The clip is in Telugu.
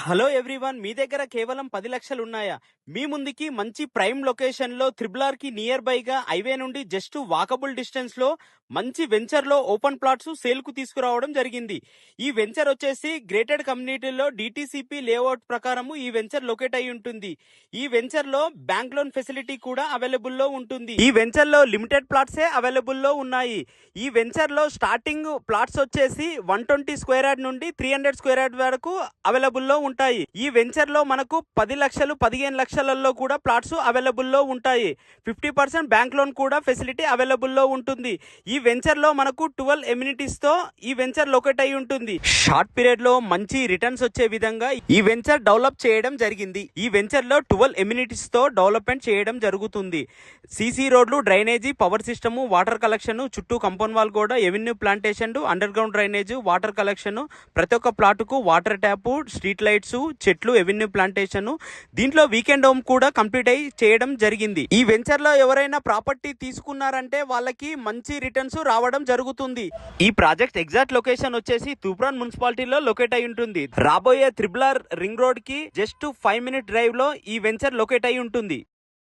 హలో ఎవ్రీవన్, మీ దగ్గర కేవలం 10 లక్షలు ఉన్నాయా? మీ ముందుకి మంచి ప్రైమ్ లొకేషన్లో త్రిబుల్ కి నియర్ బైగా హైవే నుండి జస్ట్ వాకబుల్ డిస్టెన్స్ లో మంచి వెంచర్ లో ఓపెన్ ప్లాట్స్ సేల్ కు తీసుకురావడం జరిగింది. ఈ వెంచర్ వచ్చేసి గ్రేటెడ్ కమ్యూనిటీలో డిటిసిపి లేఅవుట్ ప్రకారము ఈ వెంచర్ లొకేట్ అయి ఉంటుంది. ఈ వెంచర్ లో బ్యాంక్ లోన్ ఫెసిలిటీ కూడా అవైలబుల్ లో ఉంటుంది. ఈ వెంచర్ లో లిమిటెడ్ ప్లాట్సే అవైలబుల్ లో ఉన్నాయి. ఈ వెంచర్ లో స్టార్టింగ్ ప్లాట్స్ వచ్చేసి 120 స్క్వేర్ యార్డ్ నుండి 300 స్క్వేర్ యార్డ్ వరకు అవైలబుల్ లో ఉంటాయి. ఈ వెంచర్ లో మనకు 10 లక్షలు 15 లక్షలలో కూడా ప్లాట్స్ అవైలబుల్ లో ఉంటాయి. 50% బ్యాంక్ లోన్ కూడా ఫెసిలిటీ అవైలబుల్ లో ఉంటుంది. ఈ వెంచర్ లో మనకు 12 ఎమ్యూనిటీస్ తో ఈ వెంచర్ లొకేట్ అయి ఉంటుంది. షార్ట్ పీరియడ్ లో మంచి రిటర్న్స్ వచ్చే విధంగా ఈ వెంచర్ డెవలప్ చేయడం జరిగింది. ఈ వెంచర్ లో 12 ఎమ్యూనిటీస్ తో డెవలప్మెంట్ చేయడం జరుగుతుంది. సిసి రోడ్లు, drainage, power system, water collection, చుట్టూ కంపౌండ్ వాల్ కూడా, avenue plantation, under ground drainage, water collection, ప్రతి ఒక్క ప్లాట్ కు వాటర్ ట్యాప్, స్ట్రీట్ లైట్స్, చెట్లు, ఎవెన్యూ ప్లాంటేషన్, దీంట్లో వీకెండ్ హోమ్ కూడా కంప్లీట్ అయి చేయడం జరిగింది. ఈ వెంచర్ లో ఎవరైనా ప్రాపర్టీ తీసుకున్నారంటే వాళ్ళకి మంచి రిటర్న్స్ రావడం జరుగుతుంది. ఈ ప్రాజెక్ట్ ఎగ్జాక్ట్ లొకేషన్ వచ్చేసి తూప్రాన్ మున్సిపాలిటీలో లొకేట్ అయి ఉంటుంది. రాబోయే త్రిబుల్ రింగ్ రోడ్ కి జస్ట్ 5 మినిట్ డ్రైవ్ లో ఈ వెంచర్ లొకేట్ అయి ఉంటుంది.